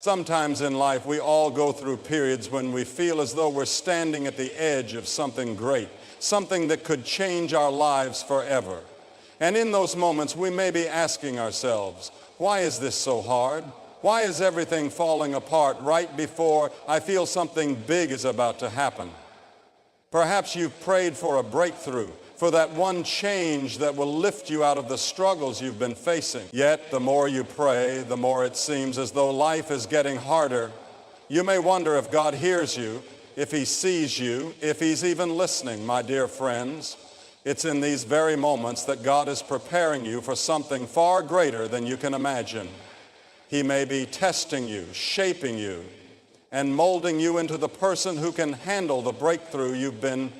Sometimes in life, we all go through periods when we feel as though we're standing at the edge of something great, something that could change our lives forever. And in those moments, we may be asking ourselves, why is this so hard? Why is everything falling apart right before I feel something big is about to happen? Perhaps you've prayed for a breakthrough, for that one change that will lift you out of the struggles you've been facing. Yet, the more you pray, the more it seems as though life is getting harder. You may wonder if God hears you, if he sees you, if he's even listening, my dear friends. It's in these very moments that God is preparing you for something far greater than you can imagine. He may be testing you, shaping you, and molding you into the person who can handle the breakthrough you've been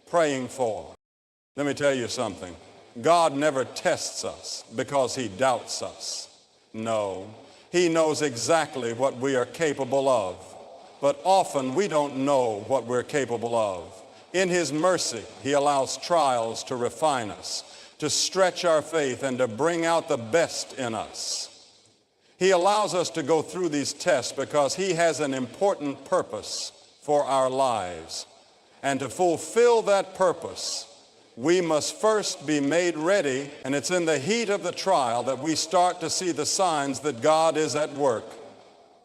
praying for. Let me tell you something. God never tests us because he doubts us. No, he knows exactly what we are capable of. But often we don't know what we're capable of. In his mercy, he allows trials to refine us, to stretch our faith, and to bring out the best in us. He allows us to go through these tests because he has an important purpose for our lives. And to fulfill that purpose, we must first be made ready, and it's in the heat of the trial that we start to see the signs that God is at work,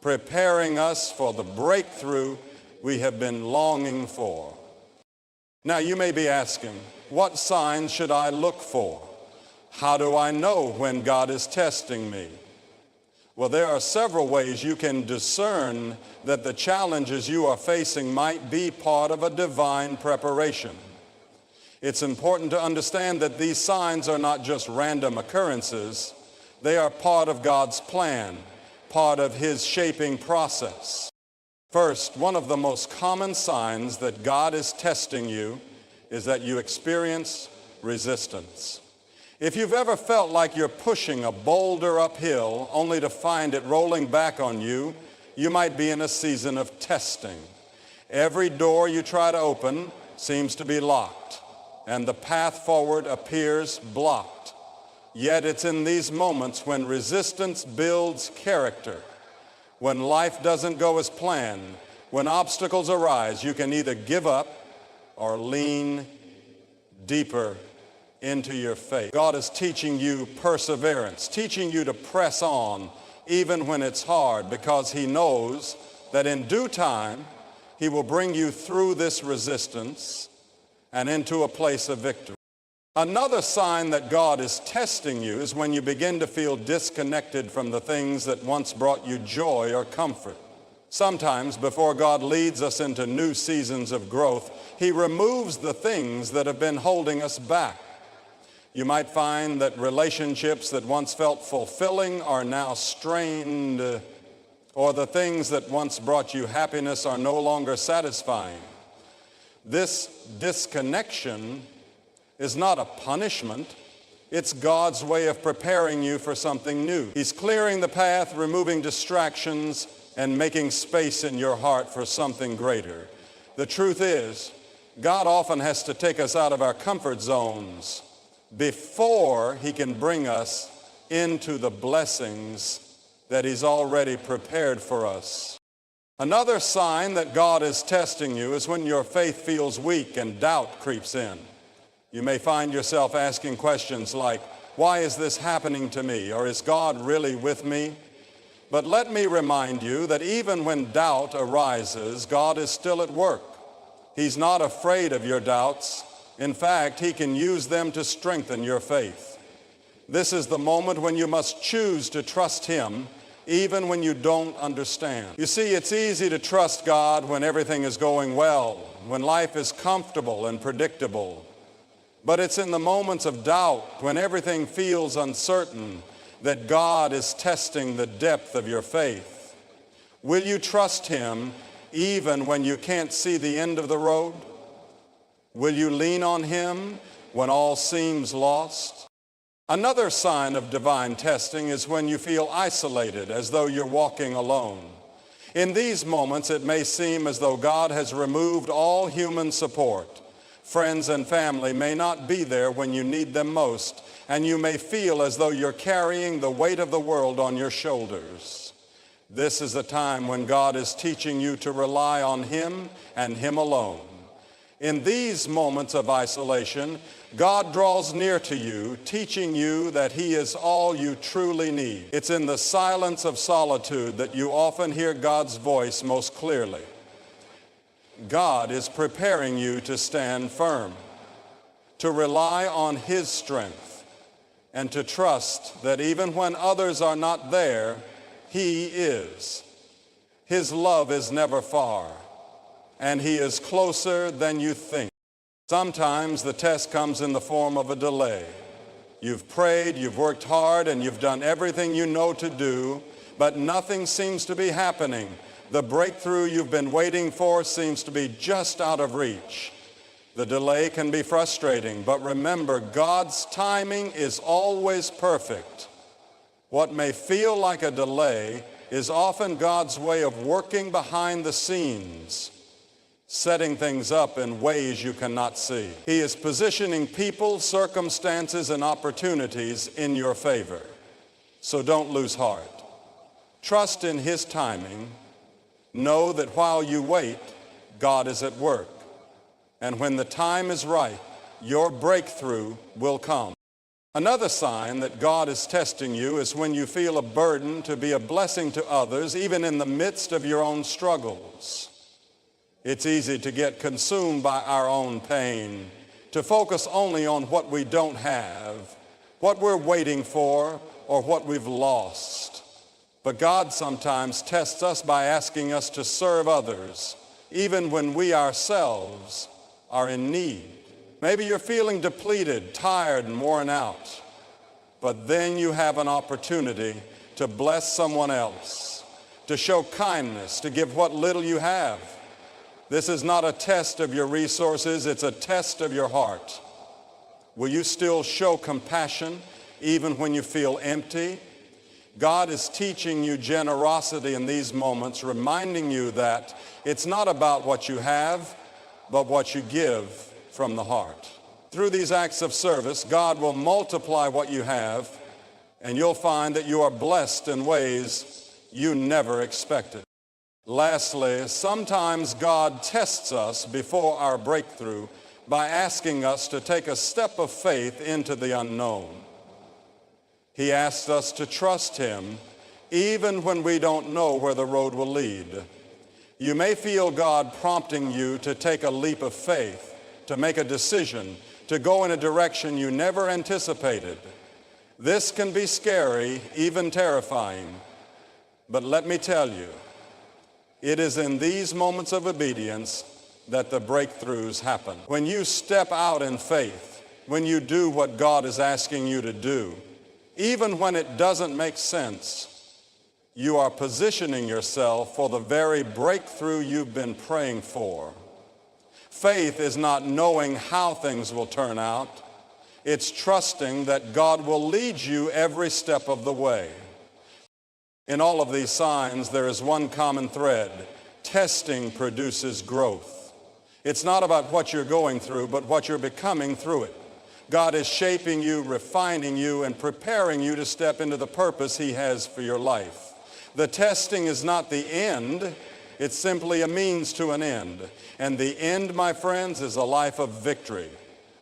preparing us for the breakthrough we have been longing for. Now, you may be asking, what signs should I look for? How do I know when God is testing me? Well, there are several ways you can discern that the challenges you are facing might be part of a divine preparation. It's important to understand that these signs are not just random occurrences. They are part of God's plan, part of his shaping process. First, one of the most common signs that God is testing you is that you experience resistance. If you've ever felt like you're pushing a boulder uphill only to find it rolling back on you, you might be in a season of testing. Every door you try to open seems to be locked, and the path forward appears blocked. Yet it's in these moments when resistance builds character, when life doesn't go as planned, when obstacles arise, you can either give up or lean deeper into your faith. God is teaching you perseverance, teaching you to press on even when it's hard, because he knows that in due time he will bring you through this resistance and into a place of victory. Another sign that God is testing you is when you begin to feel disconnected from the things that once brought you joy or comfort. Sometimes before God leads us into new seasons of growth, he removes the things that have been holding us back. You might find that relationships that once felt fulfilling are now strained, or the things that once brought you happiness are no longer satisfying. This disconnection is not a punishment. It's God's way of preparing you for something new. He's clearing the path, removing distractions, and making space in your heart for something greater. The truth is, God often has to take us out of our comfort zones before he can bring us into the blessings that he's already prepared for us. Another sign that God is testing you is when your faith feels weak and doubt creeps in. You may find yourself asking questions like, why is this happening to me? Or is God really with me? But let me remind you that even when doubt arises, God is still at work. He's not afraid of your doubts. In fact, he can use them to strengthen your faith. This is the moment when you must choose to trust him, even when you don't understand. You see, it's easy to trust God when everything is going well, when life is comfortable and predictable. But it's in the moments of doubt, when everything feels uncertain, that God is testing the depth of your faith. Will you trust him even when you can't see the end of the road? Will you lean on him when all seems lost? Another sign of divine testing is when you feel isolated, as though you're walking alone. In these moments, it may seem as though God has removed all human support. Friends and family may not be there when you need them most, and you may feel as though you're carrying the weight of the world on your shoulders. This is a time when God is teaching you to rely on Him and Him alone. In these moments of isolation, God draws near to you, teaching you that He is all you truly need. It's in the silence of solitude that you often hear God's voice most clearly. God is preparing you to stand firm, to rely on His strength, and to trust that even when others are not there, He is. His love is never far, and He is closer than you think. Sometimes the test comes in the form of a delay. You've prayed, you've worked hard, and you've done everything you know to do, but nothing seems to be happening. The breakthrough you've been waiting for seems to be just out of reach. The delay can be frustrating, but remember, God's timing is always perfect. What may feel like a delay is often God's way of working behind the scenes, setting things up in ways you cannot see. He is positioning people, circumstances, and opportunities in your favor. So don't lose heart. Trust in His timing. Know that while you wait, God is at work. And when the time is right, your breakthrough will come. Another sign that God is testing you is when you feel a burden to be a blessing to others, even in the midst of your own struggles. It's easy to get consumed by our own pain, to focus only on what we don't have, what we're waiting for, or what we've lost. But God sometimes tests us by asking us to serve others, even when we ourselves are in need. Maybe you're feeling depleted, tired, and worn out, but then you have an opportunity to bless someone else, to show kindness, to give what little you have. This is not a test of your resources, it's a test of your heart. Will you still show compassion even when you feel empty? God is teaching you generosity in these moments, reminding you that it's not about what you have, but what you give from the heart. Through these acts of service, God will multiply what you have, and you'll find that you are blessed in ways you never expected. Lastly, sometimes God tests us before our breakthrough by asking us to take a step of faith into the unknown. He asks us to trust Him even when we don't know where the road will lead. You may feel God prompting you to take a leap of faith, to make a decision, to go in a direction you never anticipated. This can be scary, even terrifying. But let me tell you, it is in these moments of obedience that the breakthroughs happen. When you step out in faith, when you do what God is asking you to do, even when it doesn't make sense, you are positioning yourself for the very breakthrough you've been praying for. Faith is not knowing how things will turn out. It's trusting that God will lead you every step of the way. In all of these signs, there is one common thread. Testing produces growth. It's not about what you're going through, but what you're becoming through it. God is shaping you, refining you, and preparing you to step into the purpose He has for your life. The testing is not the end. It's simply a means to an end. And the end, my friends, is a life of victory,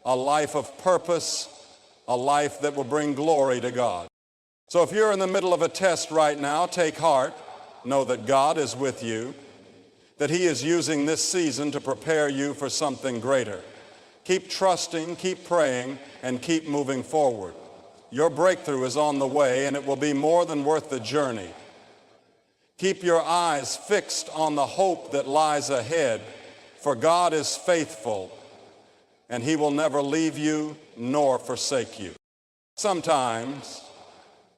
a life of purpose, a life that will bring glory to God. So if you're in the middle of a test right now, take heart. Know that God is with you, that He is using this season to prepare you for something greater. Keep trusting, keep praying, and keep moving forward. Your breakthrough is on the way, and it will be more than worth the journey. Keep your eyes fixed on the hope that lies ahead, for God is faithful, and He will never leave you nor forsake you. Sometimes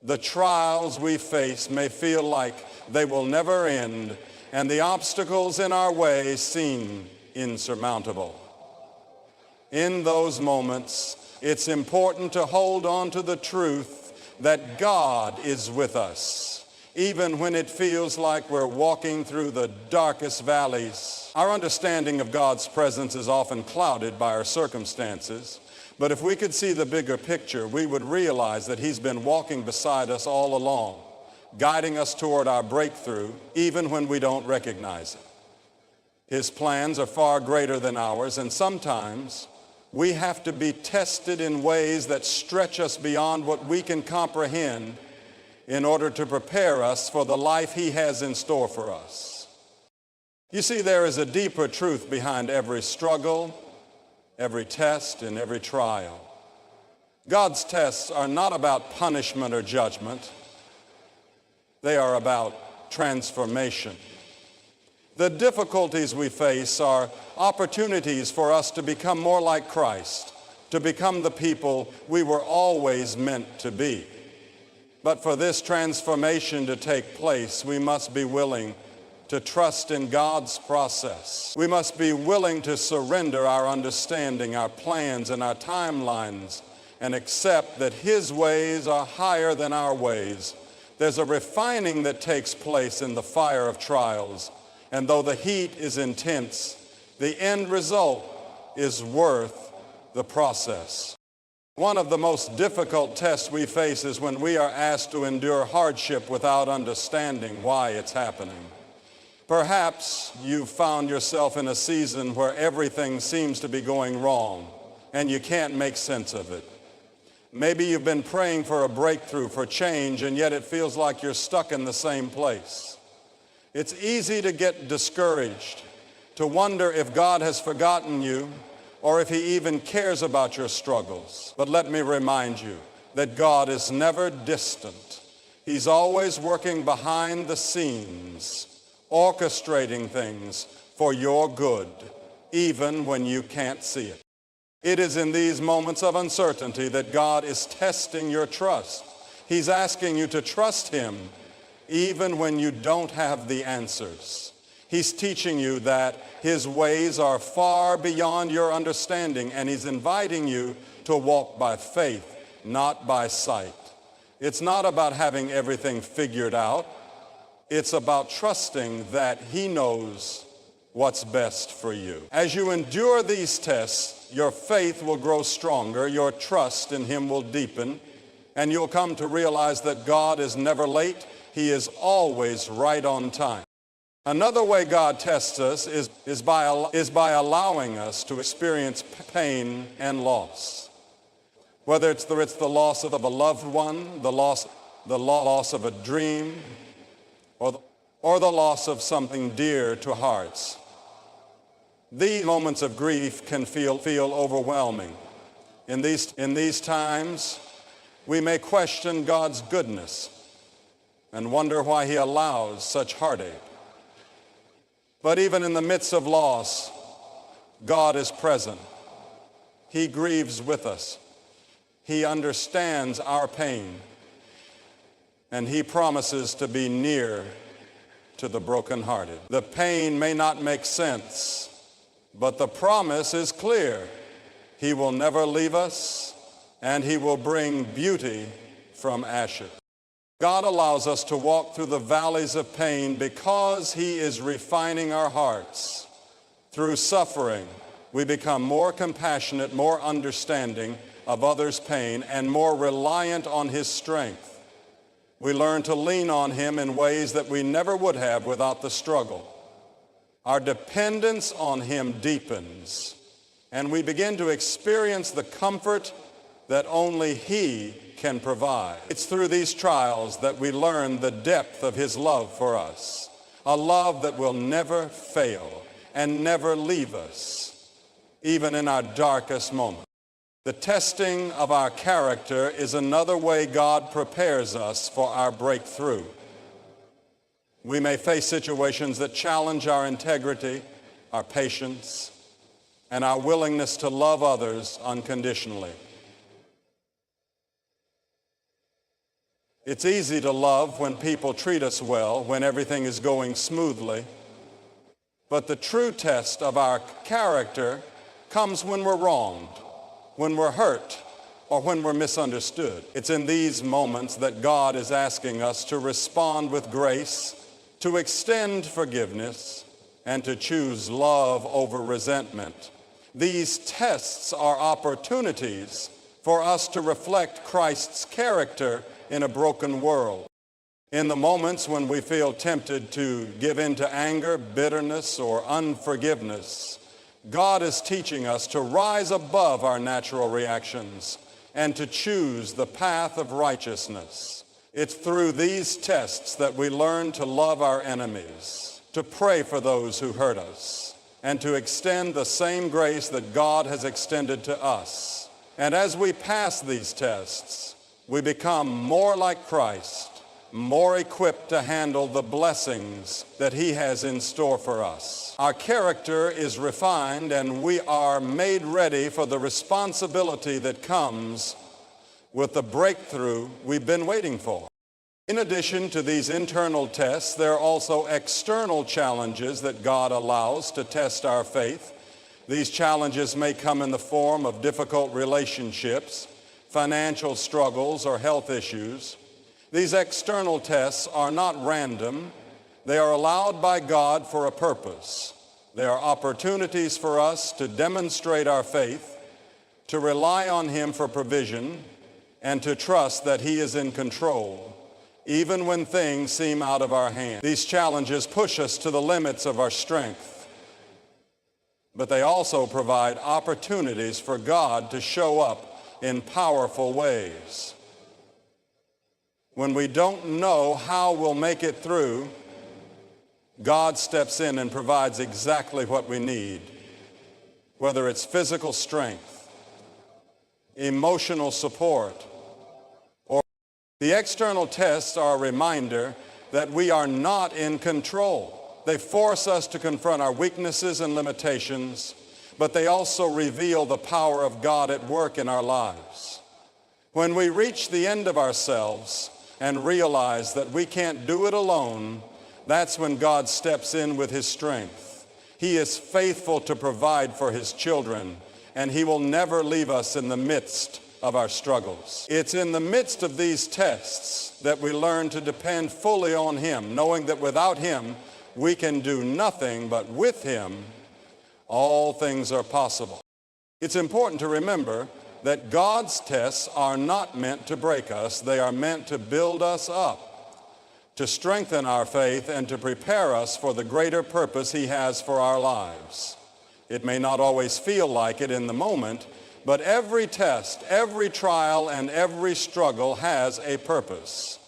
the trials we face may feel like they will never end, and the obstacles in our way seem insurmountable. In those moments, it's important to hold on to the truth that God is with us, even when it feels like we're walking through the darkest valleys. Our understanding of God's presence is often clouded by our circumstances, but if we could see the bigger picture, we would realize that He's been walking beside us all along, guiding us toward our breakthrough even when we don't recognize it. His plans are far greater than ours, and sometimes we have to be tested in ways that stretch us beyond what we can comprehend in order to prepare us for the life He has in store for us. You see, there is a deeper truth behind every struggle, every test, and every trial. God's tests are not about punishment or judgment. They are about transformation. The difficulties we face are opportunities for us to become more like Christ, to become the people we were always meant to be. But for this transformation to take place, we must be willing to trust in God's process. We must be willing to surrender our understanding, our plans, and our timelines, and accept that His ways are higher than our ways. There's a refining that takes place in the fire of trials, and though the heat is intense, the end result is worth the process. One of the most difficult tests we face is when we are asked to endure hardship without understanding why it's happening. Perhaps you've found yourself in a season where everything seems to be going wrong and you can't make sense of it. Maybe you've been praying for a breakthrough, for change, and yet it feels like you're stuck in the same place. It's easy to get discouraged, to wonder if God has forgotten you or if He even cares about your struggles. But let me remind you that God is never distant. He's always working behind the scenes, orchestrating things for your good, even when you can't see it. It is in these moments of uncertainty that God is testing your trust. He's asking you to trust Him even when you don't have the answers. He's teaching you that His ways are far beyond your understanding, and He's inviting you to walk by faith, not by sight. It's not about having everything figured out. It's about trusting that He knows what's best for you. As you endure these tests, your faith will grow stronger, your trust in Him will deepen, and you'll come to realize that God is never late. He is always right on time. Another way God tests us is by allowing us to experience pain and loss. Whether it's the loss of a loved one, the loss of a dream, or the loss of something dear to hearts. These moments of grief can feel overwhelming. In these times, we may question God's goodness and wonder why He allows such heartache. But even in the midst of loss, God is present. He grieves with us. He understands our pain, and He promises to be near to the brokenhearted. The pain may not make sense, but the promise is clear. He will never leave us, and He will bring beauty from ashes. God allows us to walk through the valleys of pain because He is refining our hearts. Through suffering, we become more compassionate, more understanding of others' pain, and more reliant on His strength. We learn to lean on Him in ways that we never would have without the struggle. Our dependence on Him deepens, and we begin to experience the comfort that only He can provide. It's through these trials that we learn the depth of His love for us, a love that will never fail and never leave us, even in our darkest moments. The testing of our character is another way God prepares us for our breakthrough. We may face situations that challenge our integrity, our patience, and our willingness to love others unconditionally. It's easy to love when people treat us well, when everything is going smoothly. But the true test of our character comes when we're wronged, when we're hurt, or when we're misunderstood. It's in these moments that God is asking us to respond with grace, to extend forgiveness, and to choose love over resentment. These tests are opportunities for us to reflect Christ's character in a broken world. In the moments when we feel tempted to give in to anger, bitterness, or unforgiveness, God is teaching us to rise above our natural reactions and to choose the path of righteousness. It's through these tests that we learn to love our enemies, to pray for those who hurt us, and to extend the same grace that God has extended to us. And as we pass these tests, we become more like Christ, more equipped to handle the blessings that He has in store for us. Our character is refined, and we are made ready for the responsibility that comes with the breakthrough we've been waiting for. In addition to these internal tests, there are also external challenges that God allows to test our faith. These challenges may come in the form of difficult relationships, financial struggles, or health issues. These external tests are not random. They are allowed by God for a purpose. They are opportunities for us to demonstrate our faith, to rely on Him for provision, and to trust that He is in control, even when things seem out of our hands. These challenges push us to the limits of our strength, but they also provide opportunities for God to show up in powerful ways. When we don't know how we'll make it through, God steps in and provides exactly what we need, whether it's physical strength, emotional support, or the external tests are a reminder that we are not in control. They force us to confront our weaknesses and limitations, but they also reveal the power of God at work in our lives. When we reach the end of ourselves and realize that we can't do it alone, that's when God steps in with His strength. He is faithful to provide for His children, and He will never leave us in the midst of our struggles. It's in the midst of these tests that we learn to depend fully on Him, knowing that without Him we can do nothing, but with Him all things are possible. It's important to remember that God's tests are not meant to break us. They are meant to build us up, to strengthen our faith, and to prepare us for the greater purpose He has for our lives. It may not always feel like it in the moment, but every test, every trial, and every struggle has a purpose.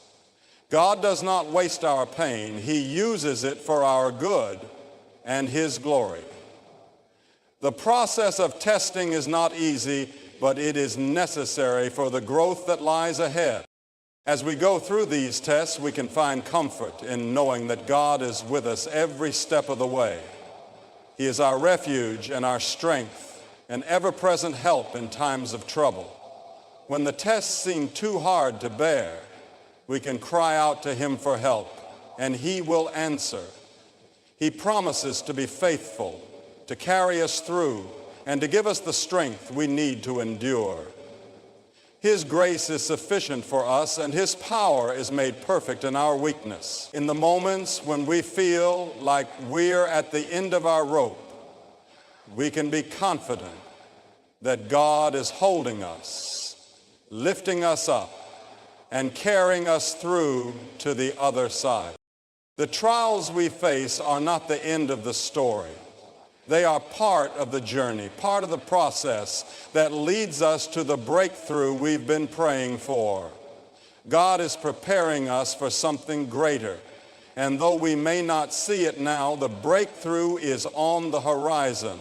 God does not waste our pain. He uses it for our good and His glory. The process of testing is not easy, but it is necessary for the growth that lies ahead. As we go through these tests, we can find comfort in knowing that God is with us every step of the way. He is our refuge and our strength, an ever-present help in times of trouble. When the tests seem too hard to bear, we can cry out to Him for help, and He will answer. He promises to be faithful, to carry us through, and to give us the strength we need to endure. His grace is sufficient for us, and His power is made perfect in our weakness. In the moments when we feel like we're at the end of our rope, we can be confident that God is holding us, lifting us up, and carrying us through to the other side. The trials we face are not the end of the story. They are part of the journey, part of the process that leads us to the breakthrough we've been praying for. God is preparing us for something greater, and though we may not see it now, the breakthrough is on the horizon.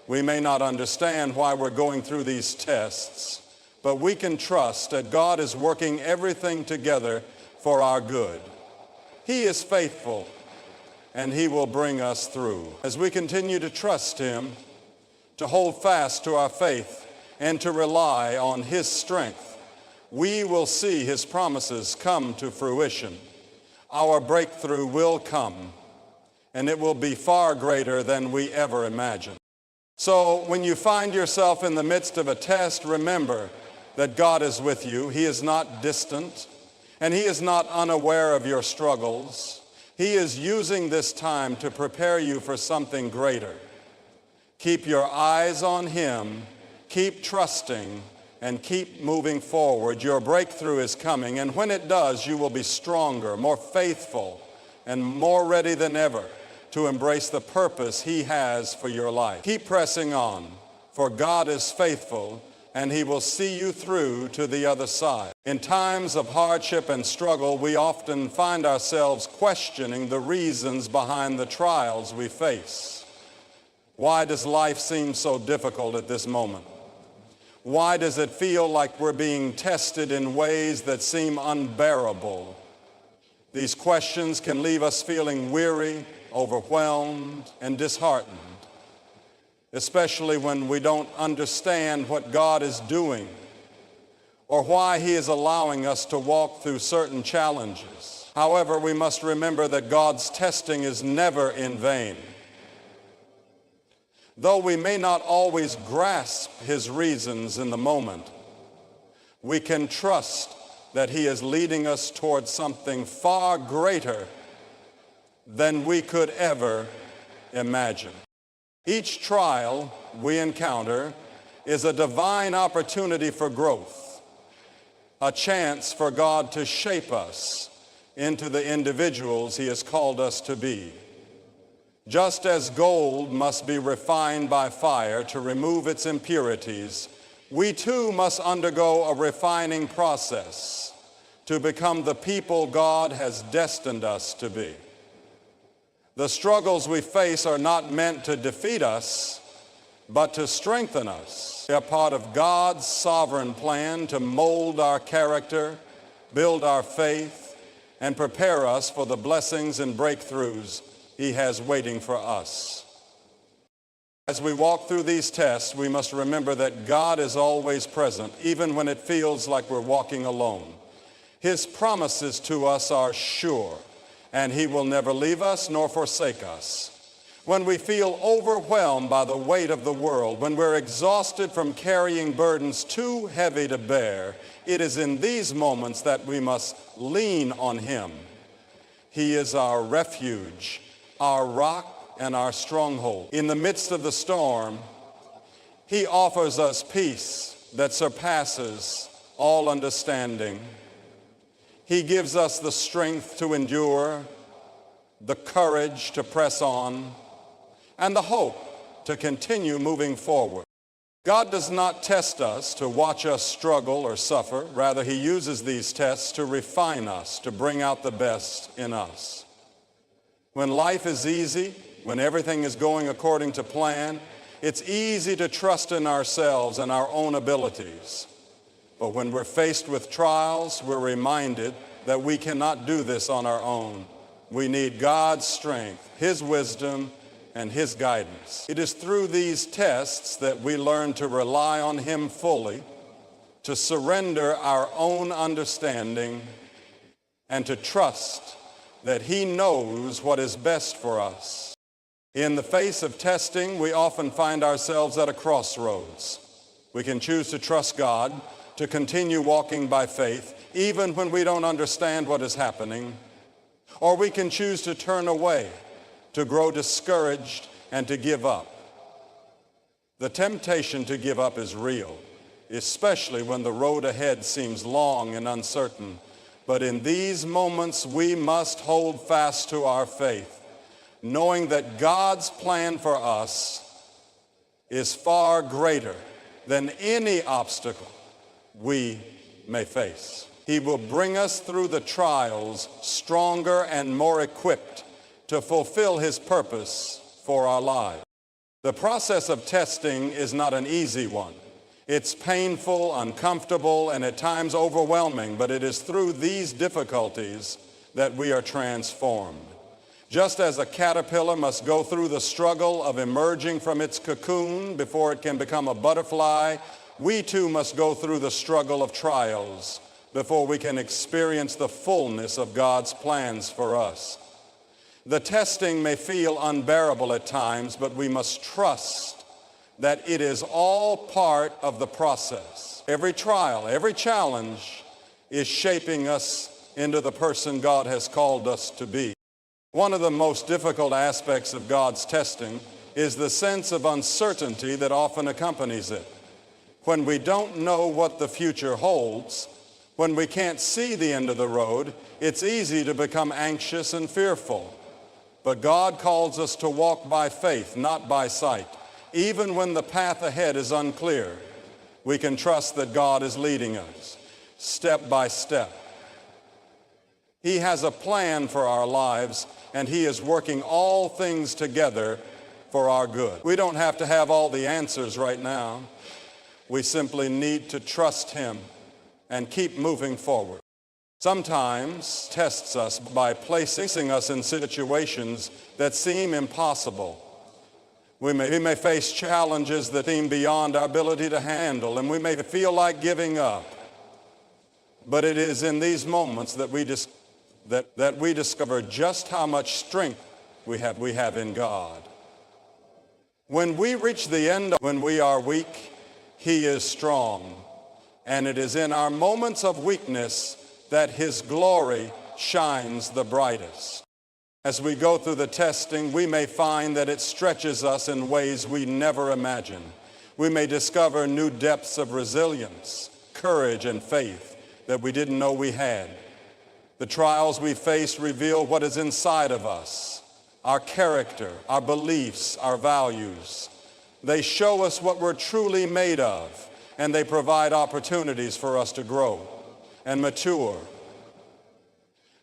We may not understand why we're going through these tests, but we can trust that God is working everything together for our good. He is faithful, and He will bring us through. As we continue to trust Him, to hold fast to our faith, and to rely on His strength, we will see His promises come to fruition. Our breakthrough will come, and it will be far greater than we ever imagined. So when you find yourself in the midst of a test, remember that God is with you. He is not distant, and He is not unaware of your struggles. He is using this time to prepare you for something greater. Keep your eyes on Him, keep trusting, and keep moving forward. Your breakthrough is coming, and when it does, you will be stronger, more faithful, and more ready than ever to embrace the purpose He has for your life. Keep pressing on, for God is faithful, and He will see you through to the other side. In times of hardship and struggle, we often find ourselves questioning the reasons behind the trials we face. Why does life seem so difficult at this moment? Why does it feel like we're being tested in ways that seem unbearable? These questions can leave us feeling weary, overwhelmed, and disheartened, especially when we don't understand what God is doing or why He is allowing us to walk through certain challenges. However, we must remember that God's testing is never in vain. Though we may not always grasp His reasons in the moment, we can trust that He is leading us towards something far greater than we could ever imagine. Each trial we encounter is a divine opportunity for growth, a chance for God to shape us into the individuals He has called us to be. Just as gold must be refined by fire to remove its impurities, we too must undergo a refining process to become the people God has destined us to be. The struggles we face are not meant to defeat us, but to strengthen us. They are part of God's sovereign plan to mold our character, build our faith, and prepare us for the blessings and breakthroughs He has waiting for us. As we walk through these tests, we must remember that God is always present, even when it feels like we're walking alone. His promises to us are sure, and He will never leave us nor forsake us. When we feel overwhelmed by the weight of the world, when we're exhausted from carrying burdens too heavy to bear, it is in these moments that we must lean on Him. He is our refuge, our rock, and our stronghold. In the midst of the storm, He offers us peace that surpasses all understanding. He gives us the strength to endure, the courage to press on, and the hope to continue moving forward. God does not test us to watch us struggle or suffer. Rather, He uses these tests to refine us, to bring out the best in us. When life is easy, when everything is going according to plan, it's easy to trust in ourselves and our own abilities. But when we're faced with trials, we're reminded that we cannot do this on our own. We need God's strength, His wisdom, and His guidance. It is through these tests that we learn to rely on Him fully, to surrender our own understanding, and to trust that He knows what is best for us. In the face of testing, we often find ourselves at a crossroads. We can choose to trust God, to continue walking by faith, even when we don't understand what is happening, or we can choose to turn away, to grow discouraged, and to give up. The temptation to give up is real, especially when the road ahead seems long and uncertain. But in these moments, we must hold fast to our faith, knowing that God's plan for us is far greater than any obstacle we may face. He will bring us through the trials stronger and more equipped to fulfill His purpose for our lives. The process of testing is not an easy one. It's painful, uncomfortable, and at times overwhelming, but it is through these difficulties that we are transformed. Just as a caterpillar must go through the struggle of emerging from its cocoon before it can become a butterfly, we too must go through the struggle of trials before we can experience the fullness of God's plans for us. The testing may feel unbearable at times, but we must trust that it is all part of the process. Every trial, every challenge is shaping us into the person God has called us to be. One of the most difficult aspects of God's testing is the sense of uncertainty that often accompanies it. When we don't know what the future holds, when we can't see the end of the road, it's easy to become anxious and fearful. But God calls us to walk by faith, not by sight. Even when the path ahead is unclear, we can trust that God is leading us step by step. He has a plan for our lives, and He is working all things together for our good. We don't have to have all the answers right now. We simply need to trust Him and keep moving forward. Sometimes He tests us by placing us in situations that seem impossible. We may face challenges that seem beyond our ability to handle, and we may feel like giving up. But it is in these moments that we discover just how much strength we have in God. When we reach the end, when we are weak, He is strong. And it is in our moments of weakness that His glory shines the brightest. As we go through the testing, we may find that it stretches us in ways we never imagined. We may discover new depths of resilience, courage, and faith that we didn't know we had. The trials we face reveal what is inside of us, our character, our beliefs, our values. They show us what we're truly made of, and they provide opportunities for us to grow and mature.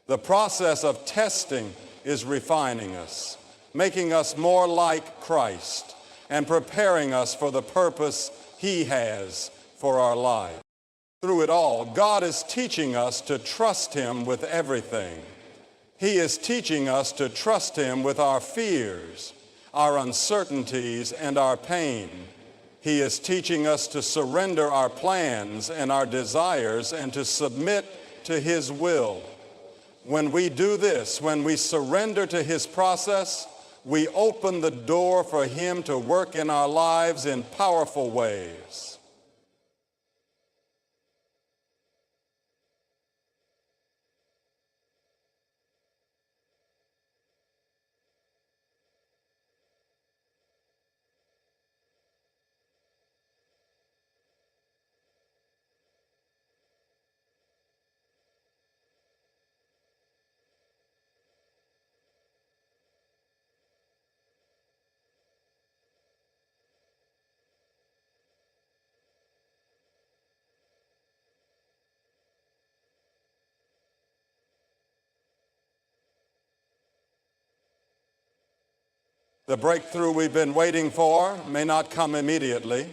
The process of testing is refining us, making us more like Christ, and preparing us for the purpose He has for our life. Through it all, God is teaching us to trust Him with everything. He is teaching us to trust Him with our fears, our uncertainties, and our pain. He is teaching us to surrender our plans and our desires and to submit to His will. When we do this, when we surrender to His process, we open the door for Him to work in our lives in powerful ways. The breakthrough we've been waiting for may not come immediately,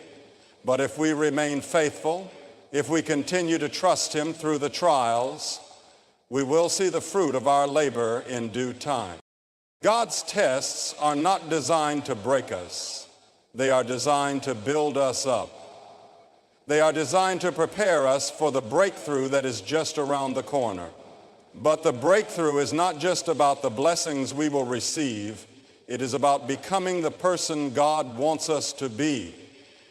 but if we remain faithful, if we continue to trust Him through the trials, we will see the fruit of our labor in due time. God's tests are not designed to break us. They are designed to build us up. They are designed to prepare us for the breakthrough that is just around the corner. But the breakthrough is not just about the blessings we will receive. It is about becoming the person God wants us to be.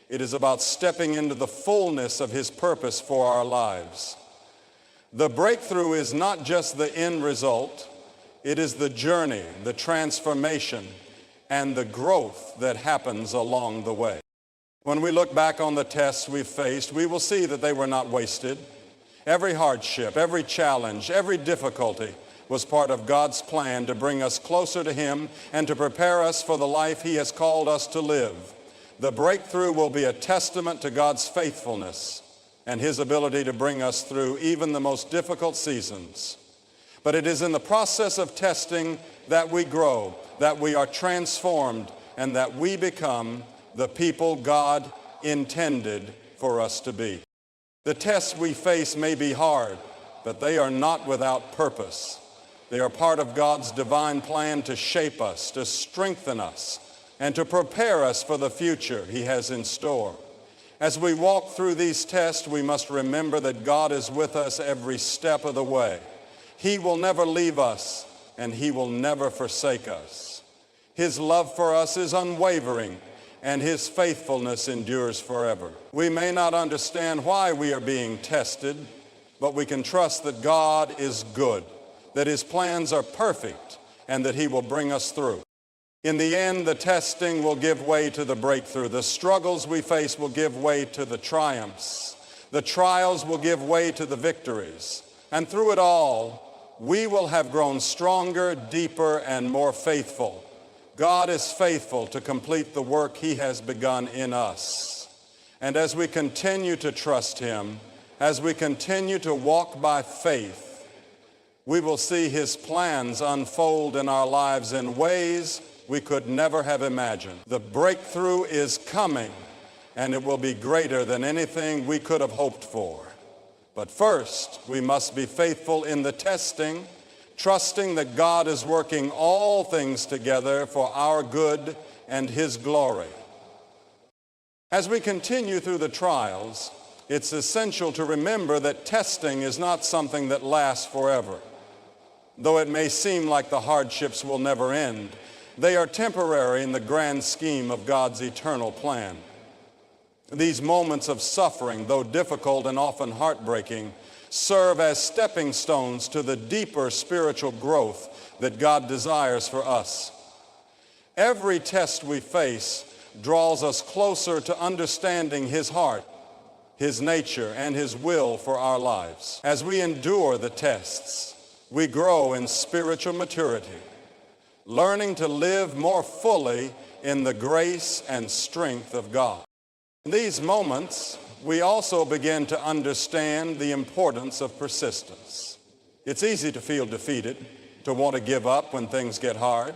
It is about stepping into the fullness of His purpose for our lives. The breakthrough is not just the end result. It is the journey, the transformation, and the growth that happens along the way. When we look back on the tests we've faced, we will see that they were not wasted. Every hardship, every challenge, every difficulty was part of God's plan to bring us closer to Him and to prepare us for the life He has called us to live. The breakthrough will be a testament to God's faithfulness and His ability to bring us through even the most difficult seasons. But it is in the process of testing that we grow, that we are transformed, and that we become the people God intended for us to be. The tests we face may be hard, but they are not without purpose. They are part of God's divine plan to shape us, to strengthen us, and to prepare us for the future He has in store. As we walk through these tests, we must remember that God is with us every step of the way. He will never leave us, and He will never forsake us. His love for us is unwavering, and His faithfulness endures forever. We may not understand why we are being tested, but we can trust that God is good, that His plans are perfect, and that He will bring us through. In the end, the testing will give way to the breakthrough. The struggles we face will give way to the triumphs. The trials will give way to the victories. And through it all, we will have grown stronger, deeper, and more faithful. God is faithful to complete the work he has begun in us. And as we continue to trust him, as we continue to walk by faith, we will see his plans unfold in our lives in ways we could never have imagined. The breakthrough is coming, and it will be greater than anything we could have hoped for. But first, we must be faithful in the testing, trusting that God is working all things together for our good and his glory. As we continue through the trials, it's essential to remember that testing is not something that lasts forever. Though it may seem like the hardships will never end, they are temporary in the grand scheme of God's eternal plan. These moments of suffering, though difficult and often heartbreaking, serve as stepping stones to the deeper spiritual growth that God desires for us. Every test we face draws us closer to understanding his heart, his nature, and his will for our lives. As we endure the tests, we grow in spiritual maturity, learning to live more fully in the grace and strength of God. In these moments, we also begin to understand the importance of persistence. It's easy to feel defeated, to want to give up when things get hard,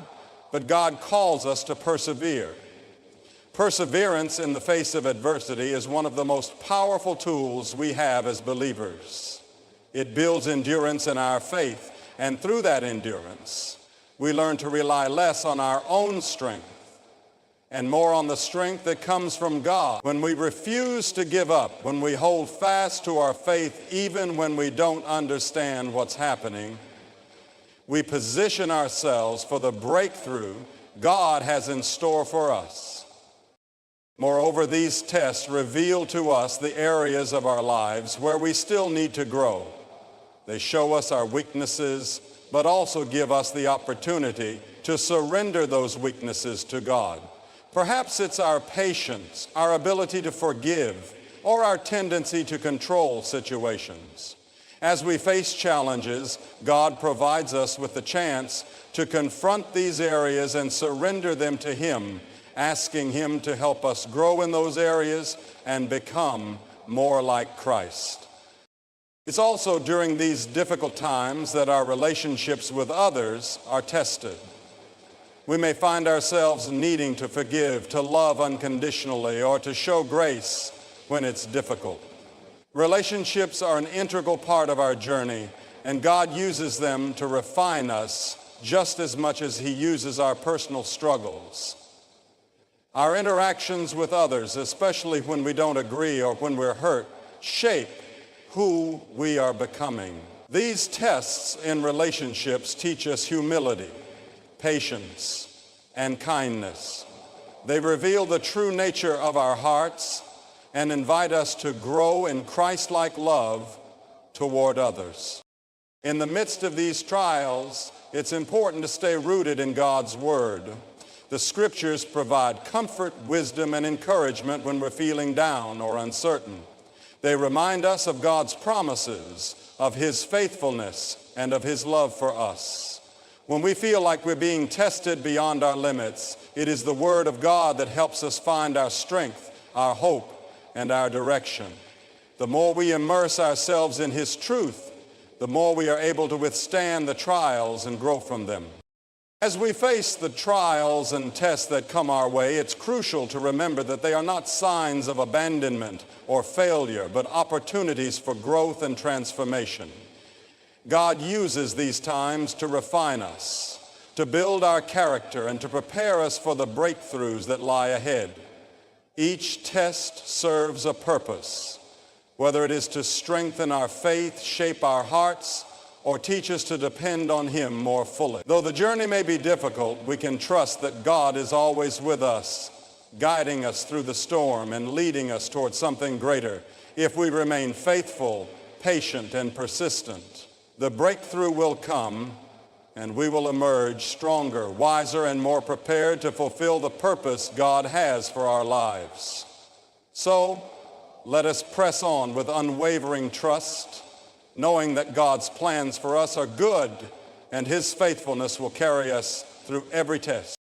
but God calls us to persevere. Perseverance in the face of adversity is one of the most powerful tools we have as believers. It builds endurance in our faith, and through that endurance, we learn to rely less on our own strength and more on the strength that comes from God. When we refuse to give up, when we hold fast to our faith even when we don't understand what's happening, we position ourselves for the breakthrough God has in store for us. Moreover, these tests reveal to us the areas of our lives where we still need to grow. They show us our weaknesses, but also give us the opportunity to surrender those weaknesses to God. Perhaps it's our patience, our ability to forgive, or our tendency to control situations. As we face challenges, God provides us with the chance to confront these areas and surrender them to him, asking him to help us grow in those areas and become more like Christ. It's also during these difficult times that our relationships with others are tested. We may find ourselves needing to forgive, to love unconditionally, or to show grace when it's difficult. Relationships are an integral part of our journey, and God uses them to refine us just as much as he uses our personal struggles. Our interactions with others, especially when we don't agree or when we're hurt, shape who we are becoming. These tests in relationships teach us humility, patience, and kindness. They reveal the true nature of our hearts and invite us to grow in Christ-like love toward others. In the midst of these trials, it's important to stay rooted in God's Word. The Scriptures provide comfort, wisdom, and encouragement when we're feeling down or uncertain. They remind us of God's promises, of his faithfulness, and of his love for us. When we feel like we're being tested beyond our limits, it is the Word of God that helps us find our strength, our hope, and our direction. The more we immerse ourselves in his truth, the more we are able to withstand the trials and grow from them. As we face the trials and tests that come our way, it's crucial to remember that they are not signs of abandonment or failure, but opportunities for growth and transformation. God uses these times to refine us, to build our character, and to prepare us for the breakthroughs that lie ahead. Each test serves a purpose, whether it is to strengthen our faith, shape our hearts, or teach us to depend on him more fully. Though the journey may be difficult, we can trust that God is always with us, guiding us through the storm and leading us towards something greater if we remain faithful, patient, and persistent. The breakthrough will come, and we will emerge stronger, wiser, and more prepared to fulfill the purpose God has for our lives. So, let us press on with unwavering trust, knowing that God's plans for us are good and His faithfulness will carry us through every test.